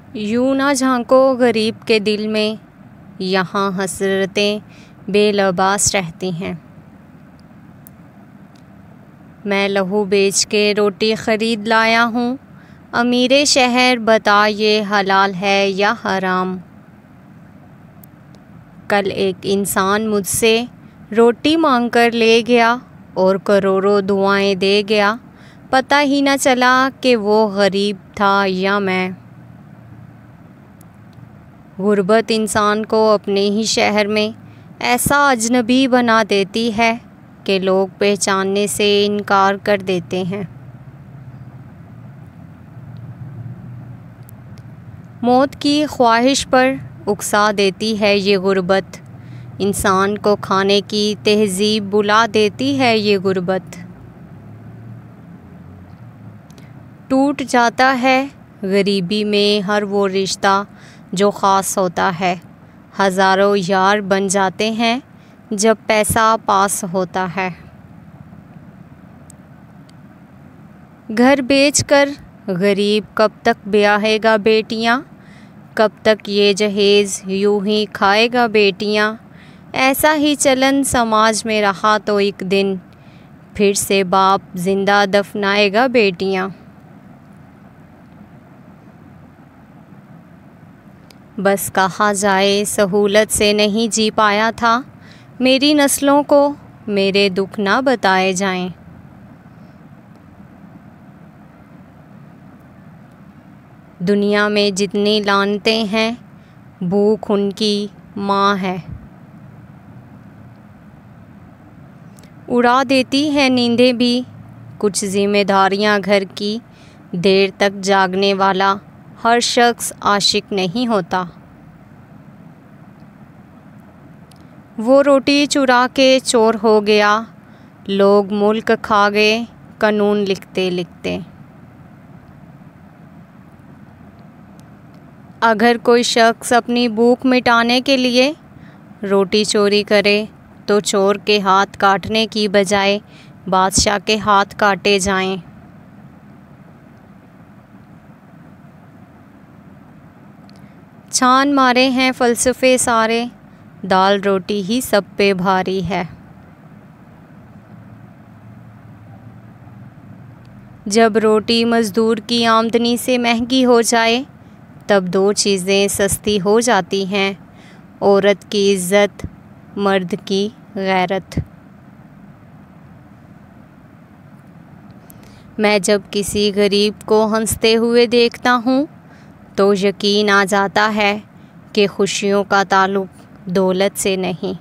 यूँ ना झांको गरीब के दिल में, यहाँ हसरतें बेलबास रहती हैं। मैं लहू बेच के रोटी ख़रीद लाया हूँ, अमीरे शहर बता ये हलाल है या हराम। कल एक इंसान मुझसे रोटी मांग कर ले गया और करोड़ों दुआएं दे गया, पता ही न चला कि वो गरीब था या मैं। गुर्बत इंसान को अपने ही शहर में ऐसा अजनबी बना देती है कि लोग पहचानने से इनकार कर देते हैं। मौत की ख्वाहिश पर उकसा देती है ये गुर्बत, इंसान को खाने की तहज़ीब बुला देती है ये गुर्बत। टूट जाता है गरीबी में हर वो रिश्ता जो ख़ास होता है, हज़ारों यार बन जाते हैं जब पैसा पास होता है। घर बेचकर गरीब कब तक ब्याहेगा बेटियां, कब तक ये जहेज़ यूं ही खाएगा बेटियां। ऐसा ही चलन समाज में रहा तो एक दिन फिर से बाप जिंदा दफनाएगा बेटियां। बस कहा जाए सहूलत से नहीं जी पाया था, मेरी नस्लों को मेरे दुख ना बताए जाएं। दुनिया में जितनी लानतें हैं, भूख उनकी माँ है। उड़ा देती है नींदें भी कुछ जिम्मेदारियां घर की, देर तक जागने वाला हर शख्स आशिक नहीं होता। वो रोटी चुरा के चोर हो गया, लोग मुल्क खा गए कानून लिखते लिखते। अगर कोई शख्स अपनी भूख मिटाने के लिए रोटी चोरी करे तो चोर के हाथ काटने की बजाय बादशाह के हाथ काटे जाएं। छान मारे हैं फ़लसफ़े सारे, दाल रोटी ही सब पे भारी है। जब रोटी मज़दूर की आमदनी से महंगी हो जाए तब दो चीज़ें सस्ती हो जाती हैं, औरत की इज़्ज़त, मर्द की गैरत। मैं जब किसी गरीब को हंसते हुए देखता हूँ तो यकीन आ जाता है कि खुशियों का ताल्लुक़ दौलत से नहीं,